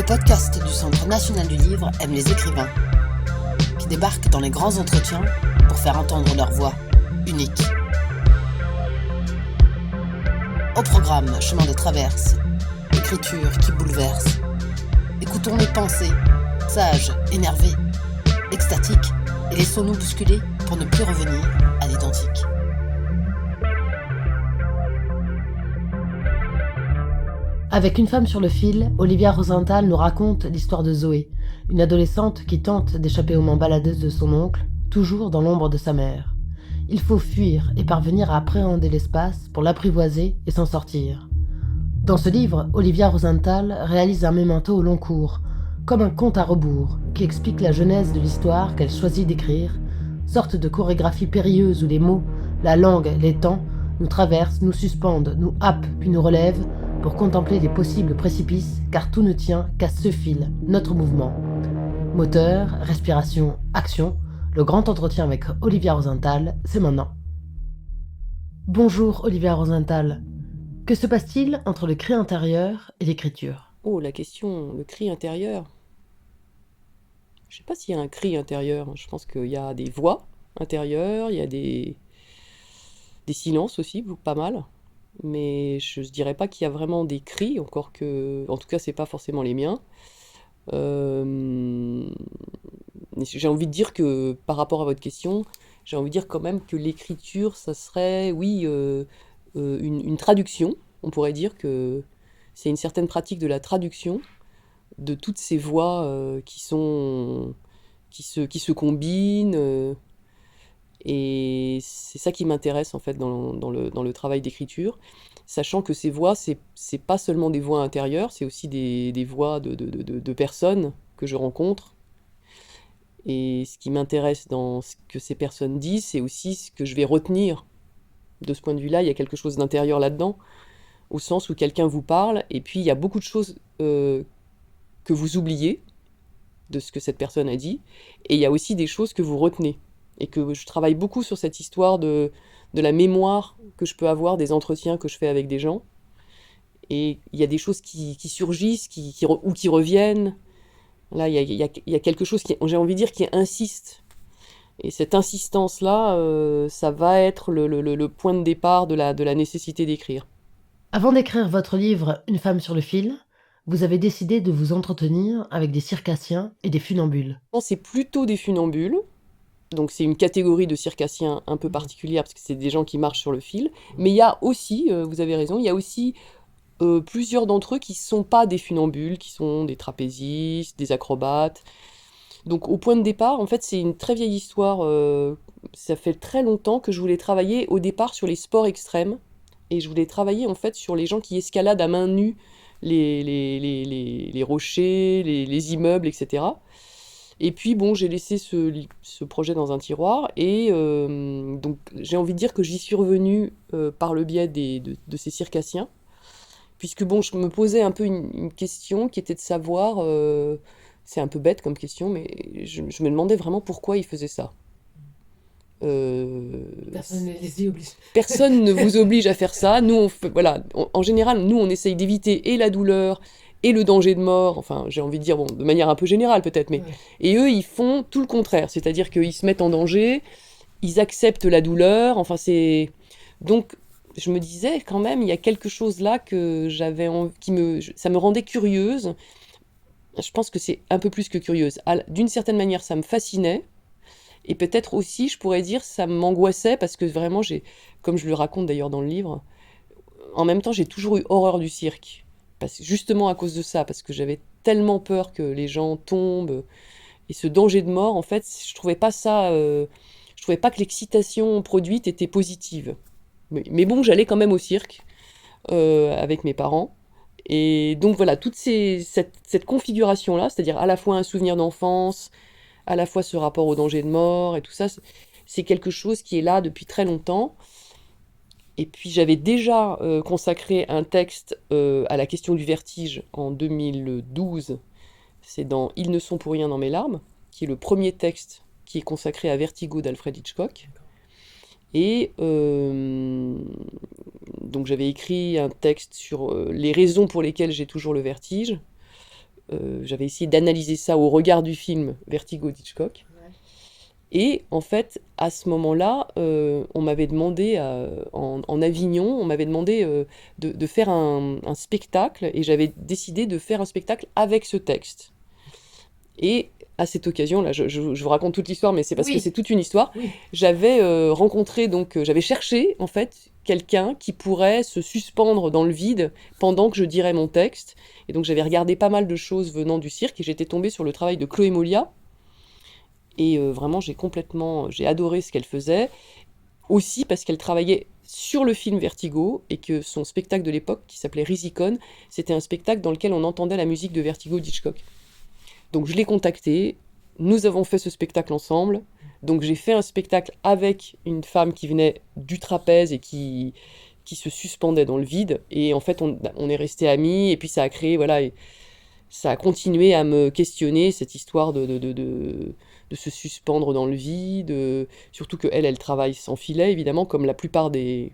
Le podcast du Centre national du livre aime les écrivains, qui débarquent dans les grands entretiens pour faire entendre leur voix unique. Au programme Chemin de traverse, écriture qui bouleverse. Écoutons les pensées, sages, énervées, extatiques, et laissons-nous bousculer pour ne plus revenir à l'identique. Avec Une femme sur le fil, Olivia Rosenthal nous raconte l'histoire de Zoé, une adolescente qui tente d'échapper aux mains baladeuses de son oncle, toujours dans l'ombre de sa mère. Il faut fuir et parvenir à appréhender l'espace pour l'apprivoiser et s'en sortir. Dans ce livre, Olivia Rosenthal réalise un mémento au long cours, comme un conte à rebours qui explique la genèse de l'histoire qu'elle choisit d'écrire, sorte de chorégraphie périlleuse où les mots, la langue, les temps nous traversent, nous suspendent, nous happent puis nous relèvent pour contempler les possibles précipices, car tout ne tient qu'à ce fil, notre mouvement. Moteur, respiration, action, le grand entretien avec Olivia Rosenthal, c'est maintenant. Bonjour Olivia Rosenthal. Que se passe-t-il entre le cri intérieur et l'écriture ? Oh, la question, le cri intérieur. Je sais pas s'il y a un cri intérieur. Je pense qu'il y a des voix intérieures, il y a des silences aussi, pas mal. Mais je ne dirais pas qu'il y a vraiment des cris, encore que, en tout cas, c'est pas forcément les miens. J'ai envie de dire que, par rapport à votre question, j'ai envie de dire quand même que l'écriture, ça serait, oui, une traduction. On pourrait dire que c'est une certaine pratique de la traduction de toutes ces voix qui se combinent. Et c'est ça qui m'intéresse en fait dans le travail d'écriture, sachant que ces voix, c'est pas seulement des voix intérieures, c'est aussi des voix de personnes que je rencontre. Et ce qui m'intéresse dans ce que ces personnes disent, c'est aussi ce que je vais retenir. De ce point de vue-là, il y a quelque chose d'intérieur là-dedans, au sens où quelqu'un vous parle, et puis il y a beaucoup de choses que vous oubliez de ce que cette personne a dit, et il y a aussi des choses que vous retenez. Et que je travaille beaucoup sur cette histoire de la mémoire que je peux avoir des entretiens que je fais avec des gens. Et il y a des choses qui surgissent ou qui reviennent. Là, il y a quelque chose j'ai envie de dire, qui insiste. Et cette insistance-là, ça va être le point de départ de la nécessité d'écrire. Avant d'écrire votre livre Une femme sur le fil, vous avez décidé de vous entretenir avec des circassiens et des funambules. C'est plutôt des funambules. Donc c'est une catégorie de circassiens un peu particulière, parce que c'est des gens qui marchent sur le fil. Mais il y a aussi, vous avez raison, il y a aussi plusieurs d'entre eux qui ne sont pas des funambules, qui sont des trapézistes, des acrobates. Donc au point de départ, en fait, c'est une très vieille histoire. Ça fait très longtemps que je voulais travailler au départ sur les sports extrêmes. Et je voulais travailler en fait sur les gens qui escaladent à main nue les rochers, les immeubles, etc. Et puis bon, j'ai laissé ce projet dans un tiroir et donc j'ai envie de dire que j'y suis revenue par le biais de ces circassiens, puisque bon, je me posais un peu une question qui était de savoir, c'est un peu bête comme question, mais je me demandais vraiment pourquoi ils faisaient ça. Personne ne les y oblige. Personne ne vous oblige à faire ça. Nous, voilà, en général, nous, on essaye d'éviter et la douleur et le danger de mort, enfin, j'ai envie de dire, bon, de manière un peu générale peut-être, mais... Ouais. Et eux, ils font tout le contraire, c'est-à-dire qu'ils se mettent en danger, ils acceptent la douleur, enfin, c'est... Donc, je me disais, quand même, il y a quelque chose là que j'avais ça me rendait curieuse. Je pense que c'est un peu plus que curieuse. D'une certaine manière, ça me fascinait, et peut-être aussi, je pourrais dire, ça m'angoissait, parce que vraiment, comme je le raconte d'ailleurs dans le livre, en même temps, j'ai toujours eu horreur du cirque. Justement à cause de ça, parce que j'avais tellement peur que les gens tombent, et ce danger de mort, en fait, je trouvais pas que l'excitation produite était positive. Mais bon, j'allais quand même au cirque, avec mes parents, et donc voilà, cette configuration-là, c'est-à-dire à la fois un souvenir d'enfance, à la fois ce rapport au danger de mort, et tout ça, c'est quelque chose qui est là depuis très longtemps. Et puis j'avais déjà consacré un texte à la question du vertige en 2012. C'est dans Ils ne sont pour rien dans mes larmes, qui est le premier texte qui est consacré à Vertigo d'Alfred Hitchcock. Et donc j'avais écrit un texte sur les raisons pour lesquelles j'ai toujours le vertige. J'avais essayé d'analyser ça au regard du film Vertigo d'Hitchcock. Ouais. Et en fait, à ce moment-là, on m'avait demandé, en Avignon, on m'avait demandé de faire un spectacle, et j'avais décidé de faire un spectacle avec ce texte. Et à cette occasion, là, je vous raconte toute l'histoire, mais c'est parce que Oui. c'est toute une histoire. Oui. J'avais rencontré, donc, j'avais cherché, en fait, quelqu'un qui pourrait se suspendre dans le vide pendant que je dirais mon texte. Et donc, j'avais regardé pas mal de choses venant du cirque, et j'étais tombée sur le travail de Chloé Molia. Et vraiment, j'ai adoré ce qu'elle faisait. Aussi parce qu'elle travaillait sur le film Vertigo, et que son spectacle de l'époque, qui s'appelait Risicon, c'était un spectacle dans lequel on entendait la musique de Vertigo d'Hitchcock. Donc je l'ai contactée, nous avons fait ce spectacle ensemble. Donc j'ai fait un spectacle avec une femme qui venait du trapèze et qui se suspendait dans le vide. Et en fait, on est restés amis, et puis ça a créé, voilà, et ça a continué à me questionner, cette histoire de se suspendre dans le vide. Surtout qu'elle, elle travaille sans filet, évidemment, comme la plupart des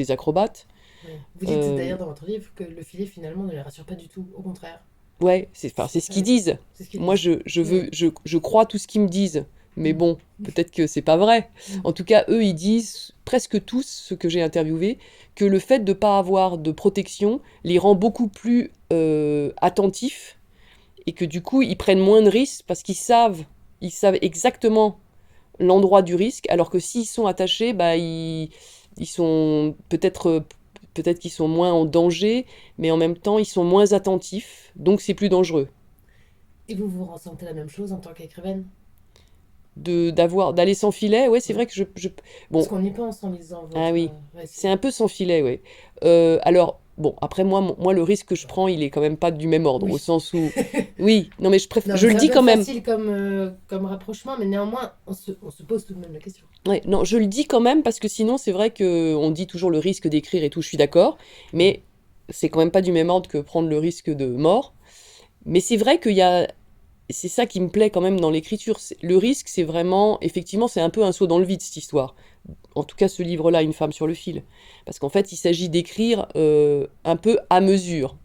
acrobates. Ouais. Vous dites Euh, d'ailleurs dans votre livre que le filet finalement ne les rassure pas du tout, au contraire. Ouais, c'est ce qu'ils Ouais, disent. c'est ce qu'ils Moi, disent. Oui. je crois tout ce qu'ils me disent. Mais Mm. bon, peut-être que c'est pas vrai. Mm. En tout cas, eux, ils disent, presque tous, ceux que j'ai interviewés, que le fait de ne pas avoir de protection les rend beaucoup plus attentifs, et que du coup, ils prennent moins de risques parce ils savent exactement l'endroit du risque, alors que s'ils sont attachés, bah, ils sont peut-être qu'ils sont moins en danger, mais en même temps, ils sont moins attentifs, donc c'est plus dangereux. Et vous ressentez la même chose en tant qu'écrivaine? D'aller sans filet, ouais, c'est Ouais. vrai que Parce bon, qu'on y pense en lisant ah votre oui, c'est récit. un peu sans filet, ouais. Alors, bon, après, moi, le risque que je prends, il est quand même pas du même ordre, au Oui. sens où, oui, non, mais Non, mais je le c'est un dis peu quand même. facile comme rapprochement, mais néanmoins, on se pose tout de même la question. Ouais, non, je le dis quand même, parce que sinon, c'est vrai que on dit toujours le risque d'écrire et tout, je suis d'accord, Ouais. mais c'est quand même pas du même ordre que prendre le risque de mort. Mais c'est vrai c'est ça qui me plaît quand même dans l'écriture. Le risque, c'est vraiment, effectivement, c'est un peu un saut dans le vide, cette histoire. En tout cas, ce livre-là, Une femme sur le fil. Parce qu'en fait, il s'agit d'écrire un peu à mesure.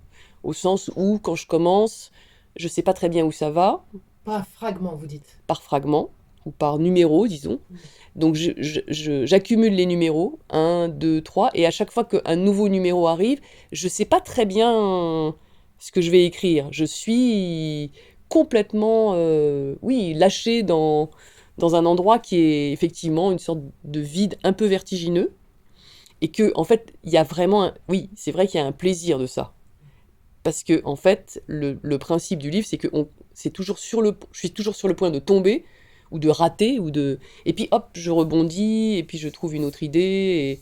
Au sens où, quand je commence, je sais pas très bien où ça va, Pas fragment, vous dites. par fragment, ou par numéro, disons. Mm. Donc, j'accumule les numéros, un, 2, 3, et à chaque fois qu'un nouveau numéro arrive, je sais pas très bien ce que je vais écrire. Je suis complètement, oui, lâchée dans un endroit qui est effectivement une sorte de vide un peu vertigineux, et que, en fait, il y a vraiment, oui, c'est vrai qu'il y a un plaisir de ça. Parce que, en fait, le principe du livre, c'est que je suis toujours sur le point de tomber, ou de rater, et puis hop, je rebondis, et puis je trouve une autre idée,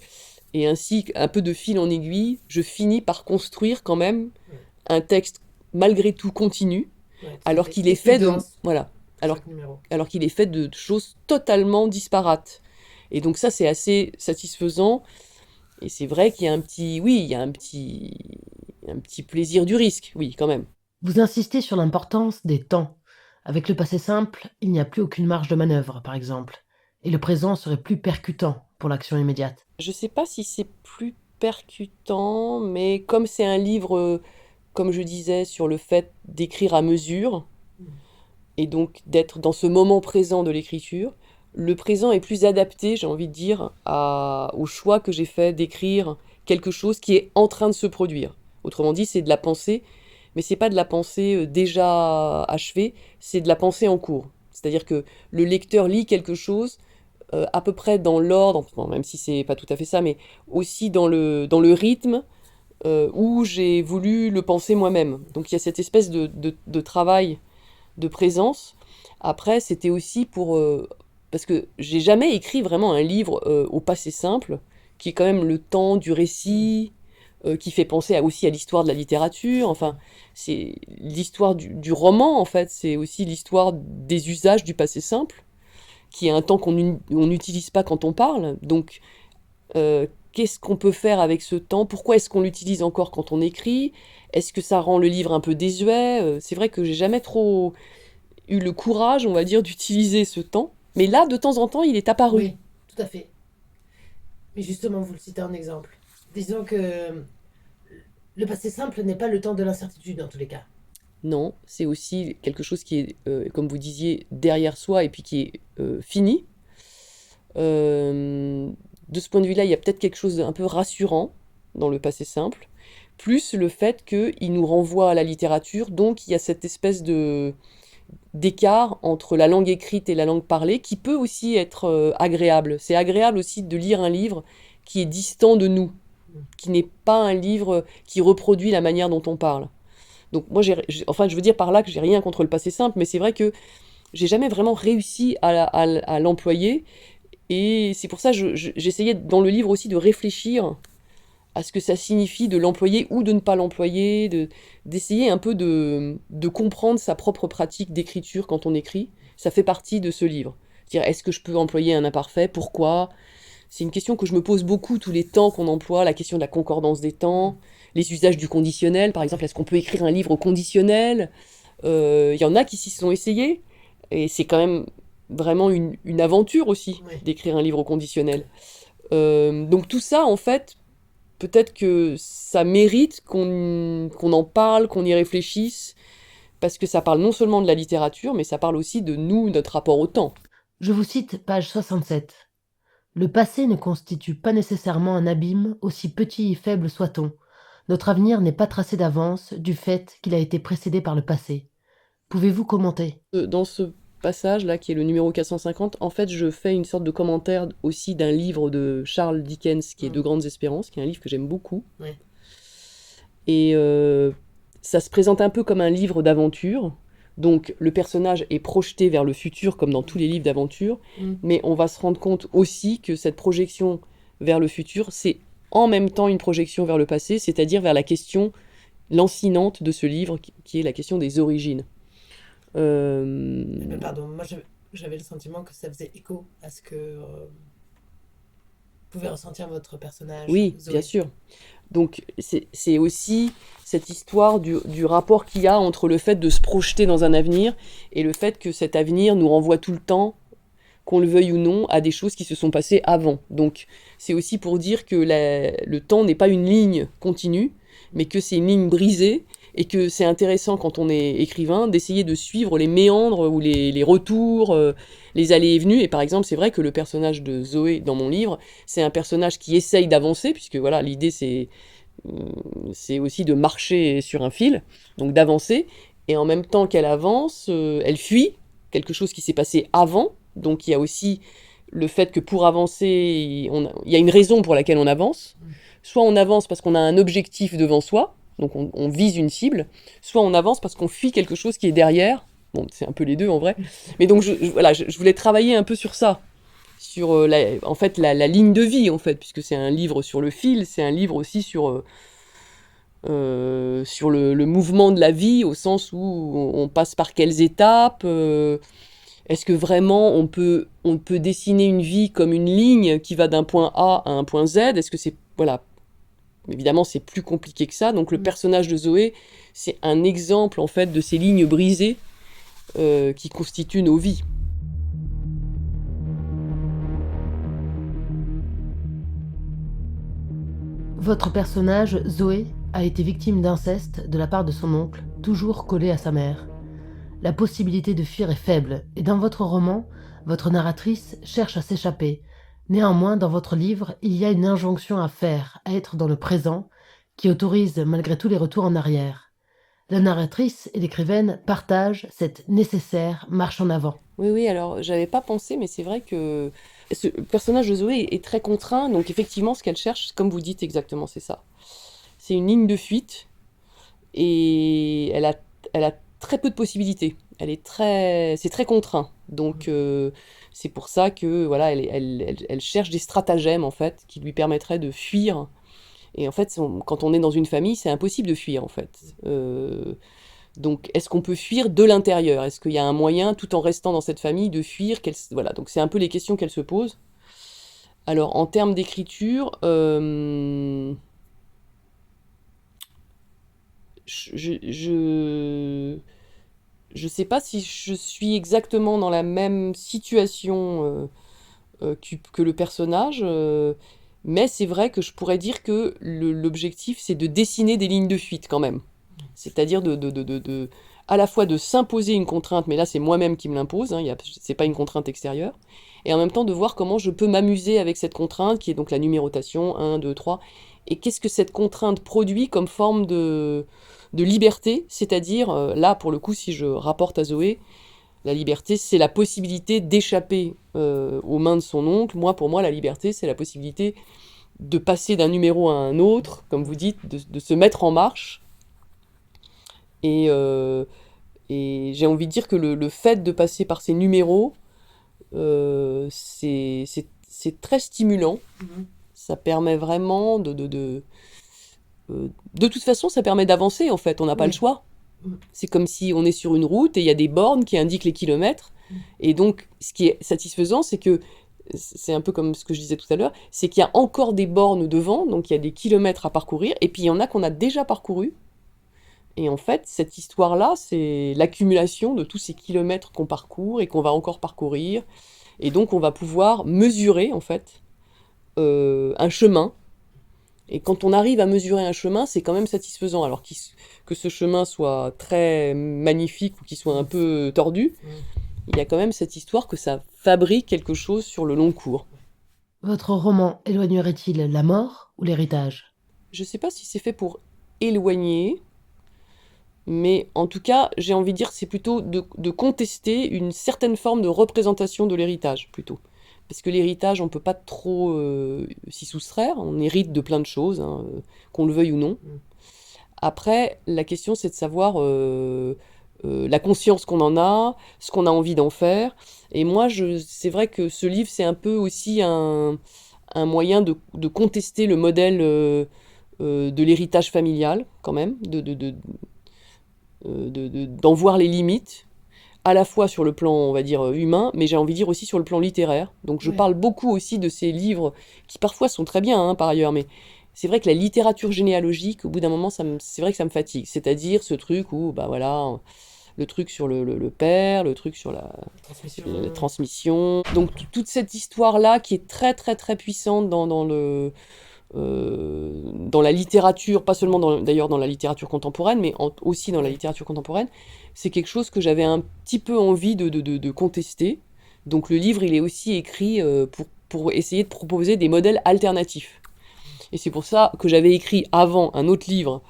et ainsi, un peu de fil en aiguille, je finis par construire quand même Ouais. un texte malgré tout continu, Ouais, tout à alors fait. qu'il est Et plus fait de, dense voilà, pour alors, chaque numéro. alors qu'il est fait de choses totalement disparates. Et donc ça, c'est assez satisfaisant. Et c'est vrai qu'il y a oui, il y a un petit plaisir du risque, oui, quand même. Vous insistez sur l'importance des temps. Avec le passé simple, il n'y a plus aucune marge de manœuvre, par exemple. Et le présent serait plus percutant pour l'action immédiate. Je sais pas si c'est plus percutant, mais comme c'est un livre, comme je disais, sur le fait d'écrire à mesure, Mm. et donc d'être dans ce moment présent de l'écriture, le présent est plus adapté, j'ai envie de dire, au choix que j'ai fait d'écrire quelque chose qui est en train de se produire. Autrement dit, c'est de la pensée, mais c'est pas de la pensée déjà achevée, c'est de la pensée en cours. C'est-à-dire que le lecteur lit quelque chose à peu près dans l'ordre, bon, même si c'est pas tout à fait ça, mais aussi dans le rythme où j'ai voulu le penser moi-même. Donc il y a cette espèce de travail de présence. Après, c'était aussi parce que j'ai jamais écrit vraiment un livre au passé simple, qui est quand même le temps du Mm. récit, qui fait penser aussi à l'histoire de la littérature. Tout à fait. Enfin, c'est l'histoire du roman, en fait. C'est aussi l'histoire des usages du passé simple, qui est un temps on n'utilise pas quand on parle. Donc, qu'est-ce qu'on peut faire avec ce temps? Pourquoi est-ce qu'on l'utilise encore quand on écrit? Est-ce que ça rend le livre un peu désuet? C'est vrai que j'ai jamais trop eu le courage, on va dire, d'utiliser ce temps. Mais là, de temps en temps, il est apparu. Oui, tout à fait. Mais justement, vous le citez en exemple. Disons que le passé simple n'est pas le temps de l'incertitude dans tous les cas. Non, c'est aussi quelque chose qui est, comme vous disiez, derrière soi et puis qui est fini. De ce point de vue-là, il y a peut-être quelque chose d'un peu rassurant dans le passé simple, plus le fait qu'il nous renvoie à la littérature, donc il y a cette espèce d'écart entre la langue écrite et la langue parlée qui peut aussi être agréable. C'est agréable aussi de lire un livre qui est distant de nous, qui n'est pas un livre qui reproduit la manière dont on parle. Donc moi, enfin, je veux dire par là que j'ai rien contre le passé simple, mais c'est vrai que j'ai jamais vraiment réussi à l'employer. Et c'est pour ça que j'essayais dans le livre aussi de réfléchir à ce que ça signifie de l'employer ou de ne pas l'employer, d'essayer un peu de comprendre sa propre pratique d'écriture quand on écrit. Ça fait partie de ce livre. C'est-à-dire, est-ce que je peux employer un imparfait? Pourquoi? C'est une question que je me pose beaucoup, tous les temps qu'on emploie, la question de la concordance des temps, les usages du conditionnel, par exemple, est-ce qu'on peut écrire un livre au conditionnel? Il y en a qui s'y sont essayés, et c'est quand même vraiment une aventure aussi, Oui. d'écrire un livre au conditionnel. Donc tout ça, en fait, peut-être que ça mérite qu'on en parle, qu'on y réfléchisse, parce que ça parle non seulement de la littérature, mais ça parle aussi de nous, notre rapport au temps. Je vous cite page 67. Le passé ne constitue pas nécessairement un abîme, aussi petit et faible soit-on. Notre avenir n'est pas tracé d'avance du fait qu'il a été précédé par le passé. Pouvez-vous commenter? Dans ce passage-là, qui est le numéro 450, en fait, je fais une sorte de commentaire aussi d'un livre de Charles Dickens, qui est De Grandes Espérances, qui est un livre que j'aime beaucoup. Oui. Et ça se présente un peu comme un livre d'aventure. Donc le personnage est projeté vers le futur, comme dans tous les livres d'aventure, mais on va se rendre compte aussi que cette projection vers le futur, c'est en même temps une projection vers le passé, c'est-à-dire vers la question lancinante de ce livre, qui est la question des origines. Mais pardon, moi j'avais le sentiment que ça faisait écho à ce que pouvait ressentir votre personnage, Oui, Zoé. bien sûr. Donc c'est aussi cette histoire du rapport qu'il y a entre le fait de se projeter dans un avenir et le fait que cet avenir nous renvoie tout le temps, qu'on le veuille ou non, à des choses qui se sont passées avant. Donc c'est aussi pour dire que le temps n'est pas une ligne continue, mais que c'est une ligne brisée, et que c'est intéressant quand on est écrivain d'essayer de suivre les méandres ou les retours, les allées et venues. Et par exemple, c'est vrai que le personnage de Zoé dans mon livre, c'est un personnage qui essaye d'avancer, puisque voilà, l'idée c'est aussi de marcher sur un fil, donc d'avancer, et en même temps qu'elle avance, elle quelque chose qui s'est passé avant. Donc il y a aussi le fait que pour avancer, il y a une raison pour laquelle on avance. Soit on avance parce qu'on a un objectif devant soi, donc on vise une cible, soit on avance parce qu'on fuit quelque chose qui est derrière. Bon, c'est un peu les deux en vrai. Mais donc voilà, je voulais travailler un peu sur ça, sur en fait la ligne de vie, en fait, puisque c'est un livre sur le fil, c'est un livre aussi sur le mouvement de la vie, au sens où on passe par quelles étapes. Est-ce que vraiment on peut dessiner une vie comme une ligne qui va d'un point A à un point Z? Est-ce que c'est... Voilà. Évidemment, c'est plus compliqué que ça. Donc le personnage de Zoé, c'est un exemple en fait de ces lignes brisées qui constituent nos vies. Votre personnage, Zoé, a été victime d'inceste de la part de son oncle, toujours collé à sa mère. La possibilité de fuir est faible, et dans votre roman, votre narratrice cherche à s'échapper. Néanmoins, dans votre livre, il y a une injonction à faire, à être dans le présent, qui autorise malgré tout les retours en arrière. La narratrice et l'écrivaine partagent cette nécessaire marche en avant. Oui, alors j'avais pas pensé, mais c'est vrai que ce personnage de Zoé est très contraint, donc effectivement, ce qu'elle cherche, comme vous dites exactement, c'est ça. C'est une ligne de fuite, et elle a très peu de possibilités. C'est très contraint. Donc c'est pour ça que voilà, elle cherche des stratagèmes en fait qui lui permettraient de fuir. Et en fait, quand on est dans une famille, c'est impossible de fuir en fait. Donc est-ce qu'on peut fuir de l'intérieur? Est-ce qu'il y a un moyen, tout en restant dans cette famille, de fuir? Voilà, donc c'est un peu les questions qu'elle se pose. Alors en termes d'écriture, je sais pas si je suis exactement dans la même situation que le personnage, mais c'est vrai que je pourrais dire que l'objectif, c'est de dessiner des lignes de fuite quand même. C'est-à-dire à la fois de s'imposer une contrainte, mais là c'est moi-même qui me l'impose, hein, c'est pas une contrainte extérieure, et en même temps de voir comment je peux m'amuser avec cette contrainte, qui est donc la numérotation, 1, 2, 3, et qu'est-ce que cette contrainte produit comme forme de liberté, c'est-à-dire, là pour le coup si je rapporte à Zoé, la liberté c'est la possibilité d'échapper aux mains de son oncle. Pour moi la liberté c'est la possibilité de passer d'un numéro à un autre, comme vous dites, de se mettre en marche. Et, et j'ai envie de dire que le fait de passer par ces numéros, c'est très stimulant. Ça permet vraiment de toute façon, ça permet d'avancer, en fait. On n'a pas le choix. C'est comme si on est sur une route et il y a des bornes qui indiquent les kilomètres. Et donc, ce qui est satisfaisant, c'est que c'est un peu comme ce que je disais tout à l'heure, c'est qu'il y a encore des bornes devant, donc il y a des kilomètres à parcourir, et puis il y en a qu'on a déjà parcouru. Et en fait, cette histoire-là, c'est l'accumulation de tous ces kilomètres qu'on parcourt et qu'on va encore parcourir. Et donc, on va pouvoir mesurer, en fait, un chemin. Et quand on arrive à mesurer un chemin, c'est quand même satisfaisant. Alors que ce chemin soit très magnifique ou qu'il soit un peu tordu, il y a quand même cette histoire que ça fabrique quelque chose sur le long cours. Votre roman éloignerait-il la mort ou l'héritage? Je ne sais pas si c'est fait pour éloigner, mais en tout cas, j'ai envie de dire que c'est plutôt de contester une certaine forme de représentation de l'héritage, plutôt. Parce que l'héritage, on ne peut pas trop s'y soustraire, on hérite de plein de choses, hein, qu'on le veuille ou non. Après, la question, c'est de savoir la conscience qu'on en a, ce qu'on a envie d'en faire. Et moi, c'est vrai que ce livre, c'est un peu aussi un moyen de contester le modèle de l'héritage familial, quand même, d'en voir les limites, à la fois sur le plan, on va dire, humain, mais j'ai envie de dire aussi sur le plan littéraire. Donc je parle beaucoup aussi de ces livres, qui parfois sont très bien, hein, par ailleurs, mais c'est vrai que la littérature généalogique, au bout d'un moment, c'est vrai que ça me fatigue. C'est-à-dire ce truc où, bah voilà, le truc sur le père, le truc sur la transmission. Donc toute cette histoire-là, qui est très très très puissante dans la littérature, pas seulement d'ailleurs dans la littérature contemporaine, mais aussi dans la littérature contemporaine, c'est quelque chose que j'avais un petit peu envie de contester. Donc le livre, il est aussi écrit pour essayer de proposer des modèles alternatifs. Et c'est pour ça que j'avais écrit avant un autre livre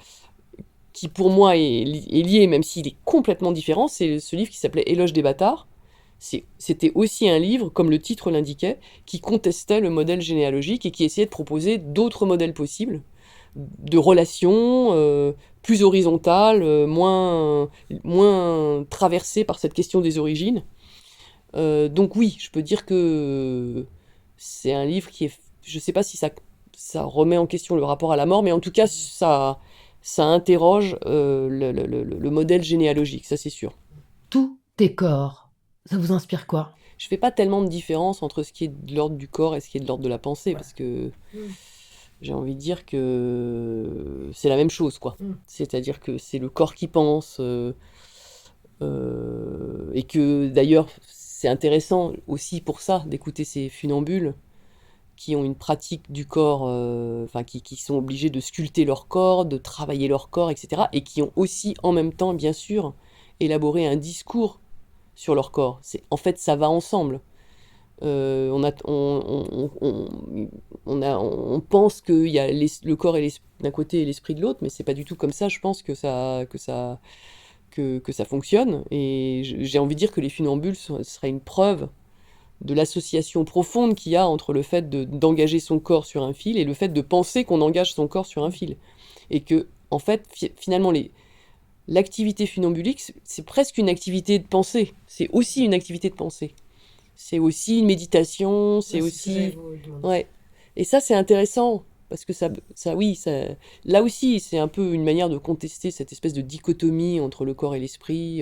qui pour moi est lié, même s'il est complètement différent, c'est ce livre qui s'appelait Éloge des bâtards. C'était aussi un livre, comme le titre l'indiquait, qui contestait le modèle généalogique et qui essayait de proposer d'autres modèles possibles, de relations plus horizontales, moins traversées par cette question des origines. Donc oui, je peux dire que c'est un livre qui est... Je ne sais pas si ça remet en question le rapport à la mort, mais en tout cas, ça interroge le modèle généalogique, ça c'est sûr. Tout est corps. Ça vous inspire quoi? Je fais pas tellement de différence entre ce qui est de l'ordre du corps et ce qui est de l'ordre de la pensée, parce que j'ai envie de dire que c'est la même chose, quoi. C'est-à-dire que c'est le corps qui pense, et que d'ailleurs, c'est intéressant aussi pour ça d'écouter ces funambules qui ont une pratique du corps, enfin qui sont obligés de sculpter leur corps, de travailler leur corps, etc. Et qui ont aussi en même temps, bien sûr, élaboré un discours sur leur corps. En fait, ça va ensemble. On pense qu'il y a le corps d'un côté et l'esprit de l'autre, mais c'est pas du tout comme ça, je pense, que ça fonctionne. Et j'ai envie de dire que les funambules seraient une preuve de l'association profonde qu'il y a entre le fait d'engager son corps sur un fil et le fait de penser qu'on engage son corps sur un fil. Et que, en fait, finalement, l'activité funambulique, c'est presque une activité de pensée. C'est aussi une activité de pensée. C'est aussi une méditation, c'est aussi... Ouais. Et ça, c'est intéressant, parce que là aussi, c'est un peu une manière de contester cette espèce de dichotomie entre le corps et l'esprit,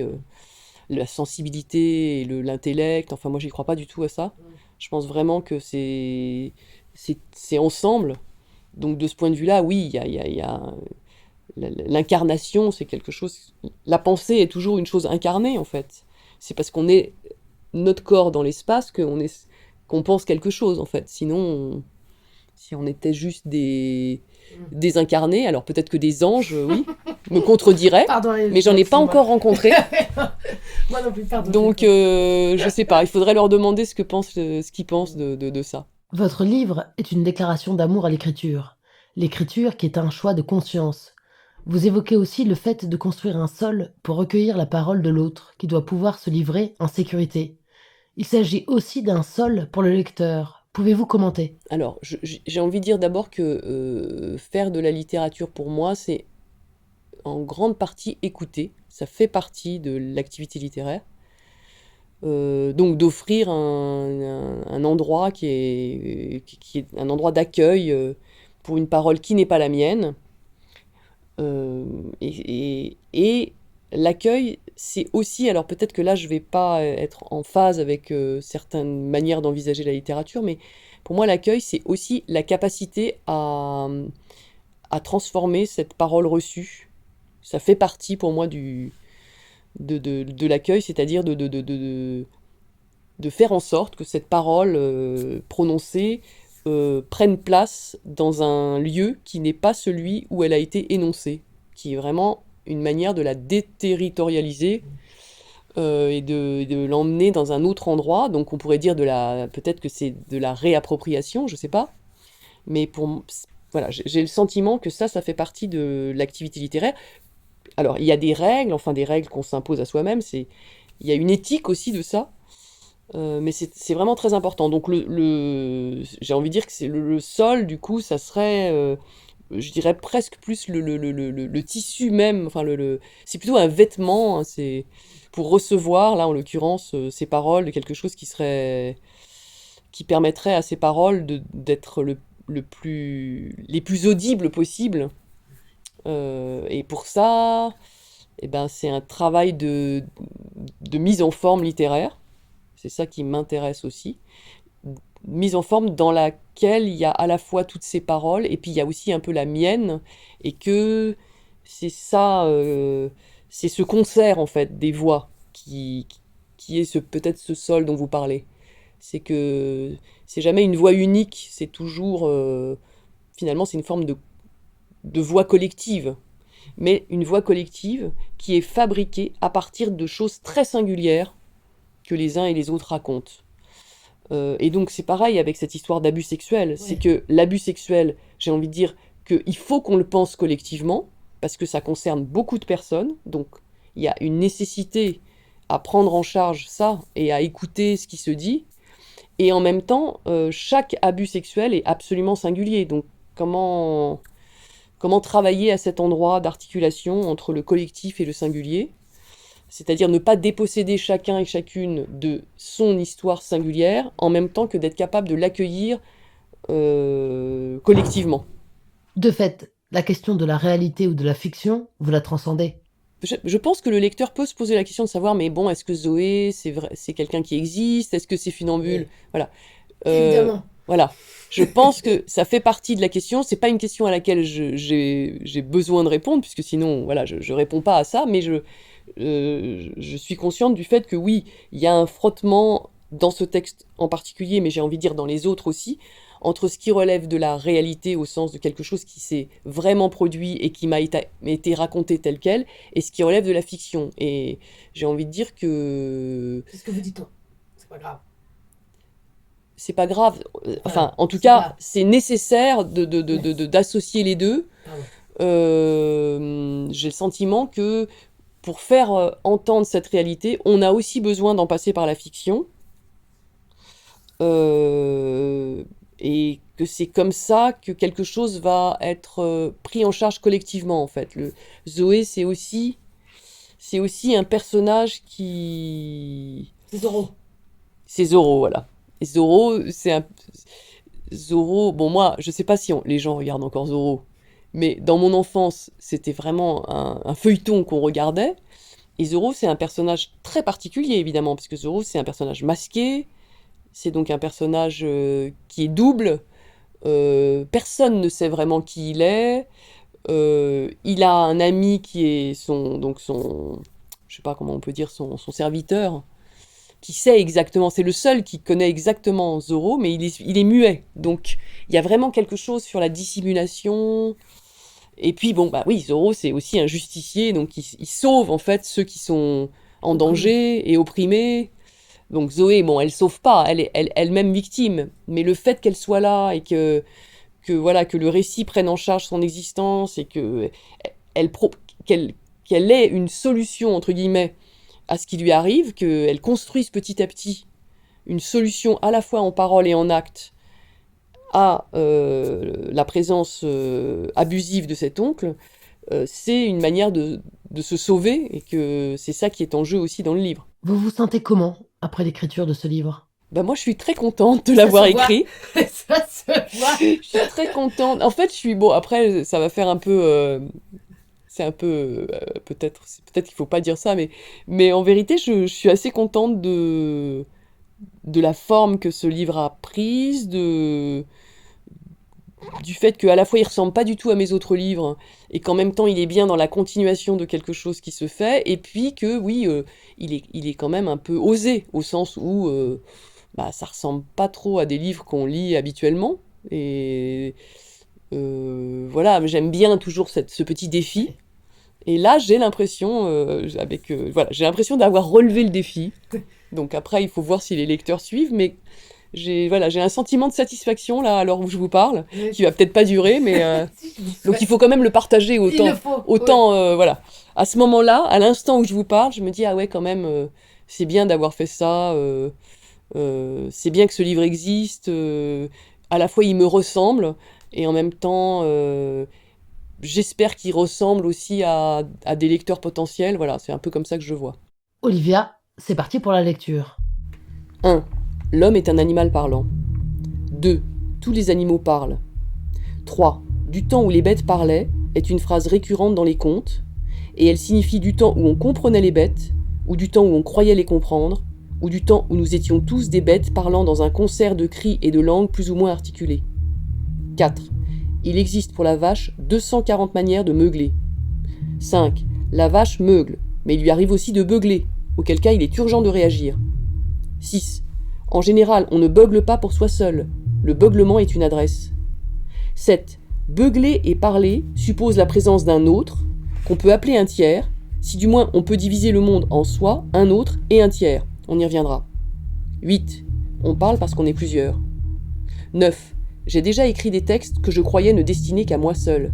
la sensibilité et l'intellect. Enfin, moi, j'y crois pas du tout à ça. Je pense vraiment que c'est ensemble. Donc, de ce point de vue-là, oui, il y a l'incarnation, c'est quelque chose... La pensée est toujours une chose incarnée, en fait. C'est parce qu'on est notre corps dans l'espace qu'on pense quelque chose, en fait. Sinon, Si on était juste des incarnés, alors peut-être que des anges, oui, me contrediraient, Pardon, mais j'en ai pas excuse-moi. encore rencontré. Moi non plus, pardon. Donc, je sais pas, il faudrait leur demander ce qu'ils pensent de ça. Votre livre est une déclaration d'amour à l'écriture. L'écriture qui est un choix de conscience. Vous évoquez aussi le fait de construire un sol pour recueillir la parole de l'autre, qui doit pouvoir se livrer en sécurité. Il s'agit aussi d'un sol pour le lecteur. Pouvez-vous commenter? Alors, j'ai envie de dire d'abord que faire de la littérature pour moi, c'est en grande partie écouter. Ça fait partie de l'activité littéraire. Donc d'offrir un endroit qui est un endroit d'accueil pour une parole qui n'est pas la mienne. Et l'accueil, c'est aussi, alors peut-être que là je vais pas être en phase avec certaines manières d'envisager la littérature, mais pour moi l'accueil, c'est aussi la capacité à transformer cette parole reçue. Ça fait partie pour moi de l'accueil, c'est-à-dire de faire en sorte que cette parole prononcée prenne place dans un lieu qui n'est pas celui où elle a été énoncée, qui est vraiment une manière de la déterritorialiser et de l'emmener dans un autre endroit. Donc on pourrait dire peut-être que c'est de la réappropriation, je sais pas, mais voilà, j'ai le sentiment que ça fait partie de l'activité littéraire. Alors, il y a des règles qu'on s'impose à soi-même, il y a une éthique aussi de ça, mais c'est vraiment très important. Donc, j'ai envie de dire que c'est le sol, du coup, ça serait, je dirais presque plus le tissu même, enfin, c'est plutôt un vêtement, hein, c'est pour recevoir, là, en l'occurrence, ces paroles de quelque chose qui permettrait à ces paroles d'être les plus audibles possibles. Et pour ça, eh ben, c'est un travail de mise en forme littéraire. C'est ça qui m'intéresse aussi. Mise en forme dans laquelle il y a à la fois toutes ces paroles, et puis il y a aussi un peu la mienne, et que c'est ça, c'est ce concert en fait des voix qui est peut-être ce sol dont vous parlez. C'est que c'est jamais une voix unique, c'est toujours, finalement, c'est une forme de voix collective, mais une voix collective qui est fabriquée à partir de choses très singulières que les uns et les autres racontent. Et donc c'est pareil avec cette histoire d'abus sexuel, c'est que l'abus sexuel, j'ai envie de dire qu'il faut qu'on le pense collectivement, parce que ça concerne beaucoup de personnes, donc il y a une nécessité à prendre en charge ça et à écouter ce qui se dit, et en même temps, chaque abus sexuel est absolument singulier, donc comment travailler à cet endroit d'articulation entre le collectif et le singulier, c'est-à-dire ne pas déposséder chacun et chacune de son histoire singulière, en même temps que d'être capable de l'accueillir collectivement. De fait, la question de la réalité ou de la fiction, vous la transcendez. Je pense que le lecteur peut se poser la question de savoir, mais bon, est-ce que Zoé, c'est quelqu'un qui existe? Est-ce que c'est funambule? Voilà. Évidemment. Voilà. Je pense que ça fait partie de la question. C'est pas une question à laquelle j'ai besoin de répondre, puisque sinon, voilà, je réponds pas à ça, mais je suis consciente du fait que oui, il y a un frottement dans ce texte en particulier, mais j'ai envie de dire dans les autres aussi, entre ce qui relève de la réalité au sens de quelque chose qui s'est vraiment produit et qui m'a été raconté tel quel, et ce qui relève de la fiction. Et j'ai envie de dire que C'est ce que vous dites, c'est pas grave. c'est pas grave. Enfin, Voilà, en tout c'est cas, grave. c'est nécessaire d'associer les deux. Pardon. J'ai le sentiment que pour faire entendre cette réalité, on a aussi besoin d'en passer par la fiction. Et que c'est comme ça que quelque chose va être pris en charge collectivement, en fait. Zoé, c'est aussi un personnage qui... C'est Zorro. C'est Zorro, voilà. Et Zorro, Zorro, bon moi, je sais pas si les gens regardent encore Zorro, mais dans mon enfance, c'était vraiment un feuilleton qu'on regardait. Et Zorro, c'est un personnage très particulier, évidemment, parce que Zorro, c'est un personnage masqué, c'est donc un personnage qui est double, personne ne sait vraiment qui il est, il a un ami qui est je sais pas comment on peut dire, son serviteur, qui sait exactement, c'est le seul qui connaît exactement Zorro, mais il est muet. Donc il y a vraiment quelque chose sur la dissimulation. Et puis bon, bah oui, Zorro c'est aussi un justicier, donc il sauve en fait ceux qui sont en danger et opprimés. Donc Zoé, bon, elle sauve pas, elle est elle-même victime, mais le fait qu'elle soit là et voilà, que le récit prenne en charge son existence et elle pro- qu'elle ait une solution entre guillemets à ce qui lui arrive, qu'elle construise petit à petit une solution à la fois en parole et en acte à la présence abusive de cet oncle, c'est une manière de se sauver et que c'est ça qui est en jeu aussi dans le livre. Vous vous sentez comment après l'écriture de ce livre? Bah moi, je suis très contente de l'avoir écrit. Ça se voit. Je suis très contente. En fait, je suis... Bon, après, ça va faire un peu... c'est un peu... peut-être qu'il faut pas dire ça, mais en vérité, je suis assez contente de la forme que ce livre a prise, du fait qu'à la fois il ressemble pas du tout à mes autres livres et qu'en même temps il est bien dans la continuation de quelque chose qui se fait, et puis que oui, il est quand même un peu osé au sens où bah, ça ressemble pas trop à des livres qu'on lit habituellement, et voilà, mais j'aime bien toujours ce petit défi. Et là, j'ai l'impression, voilà, j'ai l'impression d'avoir relevé le défi. Donc après, il faut voir si les lecteurs suivent, mais j'ai un sentiment de satisfaction là à l'heure où je vous parle, qui va peut-être pas durer, mais donc il faut quand même le partager autant, voilà. À ce moment-là, à l'instant où je vous parle, je me dis ah ouais quand même, c'est bien d'avoir fait ça, c'est bien que ce livre existe. À la fois il me ressemble et en même temps j'espère qu'il ressemble aussi à des lecteurs potentiels. Voilà, c'est un peu comme ça que je le vois. Olivia, c'est parti pour la lecture. 1. L'homme est un animal parlant. 2. Tous les animaux parlent. 3. Du temps où les bêtes parlaient est une phrase récurrente dans les contes, et elle signifie du temps où on comprenait les bêtes, ou du temps où on croyait les comprendre, ou du temps où nous étions tous des bêtes parlant dans un concert de cris et de langues plus ou moins articulées. 4. Il existe pour la vache 240 manières de meugler. 5. La vache meugle, mais il lui arrive aussi de beugler, auquel cas il est urgent de réagir. 6. En général, on ne beugle pas pour soi seul. Le beuglement est une adresse. 7. Beugler et parler suppose la présence d'un autre, qu'on peut appeler un tiers, si du moins on peut diviser le monde en soi, un autre et un tiers. On y reviendra. 8. On parle parce qu'on est plusieurs. 9. J'ai déjà écrit des textes que je croyais ne destiner qu'à moi seul.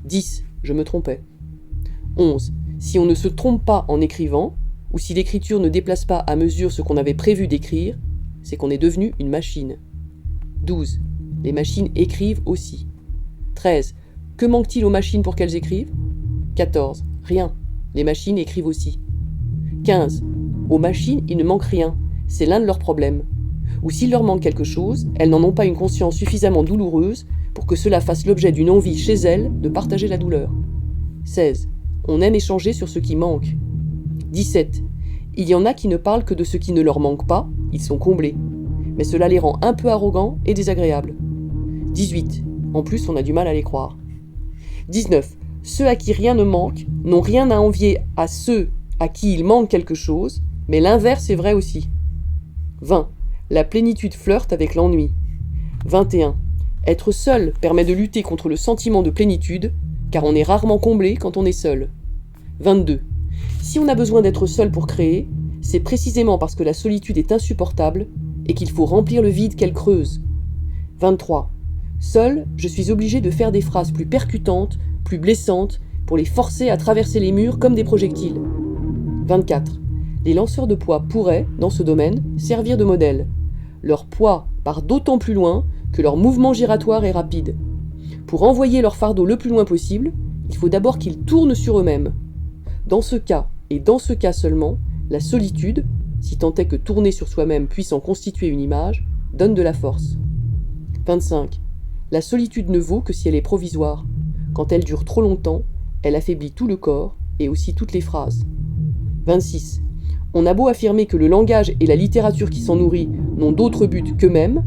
10. Je me trompais. 11. Si on ne se trompe pas en écrivant, ou si l'écriture ne déplace pas à mesure ce qu'on avait prévu d'écrire, c'est qu'on est devenu une machine. 12. Les machines écrivent aussi. 13. Que manque-t-il aux machines pour qu'elles écrivent ? 14. Rien. Les machines écrivent aussi. 15. Aux machines, il ne manque rien. C'est l'un de leurs problèmes. Ou s'il leur manque quelque chose, elles n'en ont pas une conscience suffisamment douloureuse pour que cela fasse l'objet d'une envie chez elles de partager la douleur. 16. On aime échanger sur ce qui manque. 17. Il y en a qui ne parlent que de ce qui ne leur manque pas, ils sont comblés. Mais cela les rend un peu arrogants et désagréables. 18. En plus, on a du mal à les croire. 19. Ceux à qui rien ne manque n'ont rien à envier à ceux à qui il manque quelque chose, mais l'inverse est vrai aussi. 20. La plénitude flirte avec l'ennui. 21. Être seul permet de lutter contre le sentiment de plénitude, car on est rarement comblé quand on est seul. 22. Si on a besoin d'être seul pour créer, c'est précisément parce que la solitude est insupportable et qu'il faut remplir le vide qu'elle creuse. 23. Seul, je suis obligé de faire des phrases plus percutantes, plus blessantes, pour les forcer à traverser les murs comme des projectiles. 24. Les lanceurs de poids pourraient, dans ce domaine, servir de modèle. Leur poids part d'autant plus loin que leur mouvement giratoire est rapide. Pour envoyer leur fardeau le plus loin possible, il faut d'abord qu'ils tournent sur eux-mêmes. Dans ce cas, et dans ce cas seulement, la solitude, si tant est que tourner sur soi-même puisse en constituer une image, donne de la force. 25. La solitude ne vaut que si elle est provisoire. Quand elle dure trop longtemps, elle affaiblit tout le corps et aussi toutes les phrases. 26. On a beau affirmer que le langage et la littérature qui s'en nourrit n'ont d'autre but qu'eux-mêmes,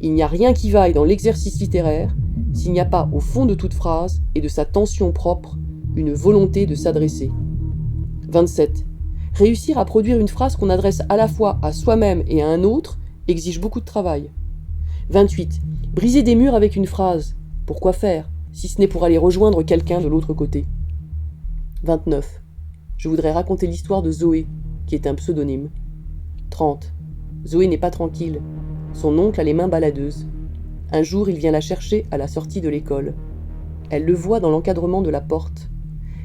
il n'y a rien qui vaille dans l'exercice littéraire s'il n'y a pas au fond de toute phrase et de sa tension propre une volonté de s'adresser. 27. Réussir à produire une phrase qu'on adresse à la fois à soi-même et à un autre exige beaucoup de travail. 28. Briser des murs avec une phrase. Pourquoi faire, si ce n'est pour aller rejoindre quelqu'un de l'autre côté? 29. Je voudrais raconter l'histoire de Zoé, qui est un pseudonyme. 30. Zoé n'est pas tranquille. Son oncle a les mains baladeuses. Un jour, il vient la chercher à la sortie de l'école. Elle le voit dans l'encadrement de la porte.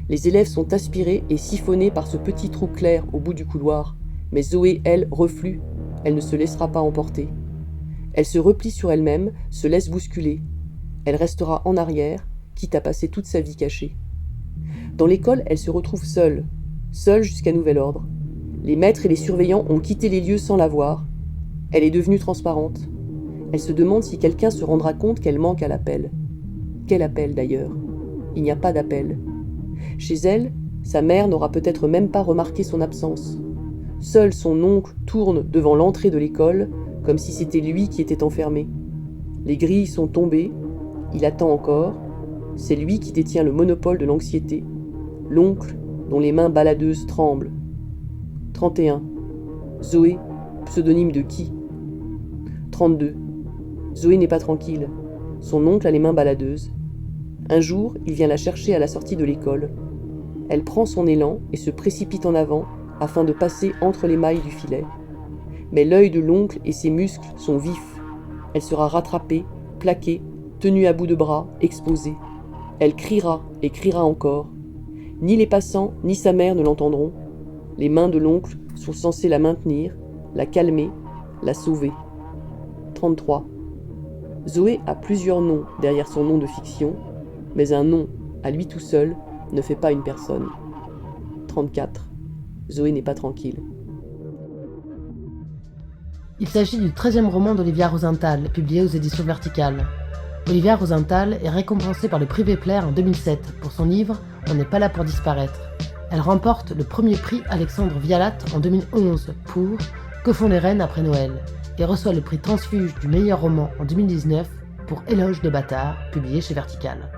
Les élèves sont aspirés et siphonnés par ce petit trou clair au bout du couloir, mais Zoé, elle, reflue. Elle ne se laissera pas emporter. Elle se replie sur elle-même, se laisse bousculer. Elle restera en arrière, quitte à passer toute sa vie cachée. Dans l'école, elle se retrouve seule jusqu'à nouvel ordre. Les maîtres et les surveillants ont quitté les lieux sans la voir. Elle est devenue transparente. Elle se demande si quelqu'un se rendra compte qu'elle manque à l'appel. Quel appel d'ailleurs? Il n'y a pas d'appel. Chez elle, sa mère n'aura peut-être même pas remarqué son absence. Seul son oncle tourne devant l'entrée de l'école, comme si c'était lui qui était enfermé. Les grilles sont tombées, il attend encore. C'est lui qui détient le monopole de l'anxiété. L'oncle dont les mains baladeuses tremblent. 31. Zoé, pseudonyme de qui? 32. Zoé n'est pas tranquille. Son oncle a les mains baladeuses. Un jour, il vient la chercher à la sortie de l'école. Elle prend son élan et se précipite en avant afin de passer entre les mailles du filet. Mais l'œil de l'oncle et ses muscles sont vifs. Elle sera rattrapée, plaquée, tenue à bout de bras, exposée. Elle criera et criera encore. Ni les passants ni sa mère ne l'entendront. Les mains de l'oncle sont censées la maintenir, la calmer, la sauver. 33. Zoé a plusieurs noms derrière son nom de fiction, mais un nom, à lui tout seul, ne fait pas une personne. 34. Zoé n'est pas tranquille. Il s'agit du 13e roman d'Olivia Rosenthal, publié aux éditions Verticales. Olivia Rosenthal est récompensée par le prix Vepler en 2007 pour son livre « On n'est pas là pour disparaître ». Elle remporte le premier prix Alexandre Vialat en 2011 pour « Que font les reines après Noël ?» et reçoit le prix Transfuge du meilleur roman en 2019 pour Éloge de bâtard, publié chez Verticales.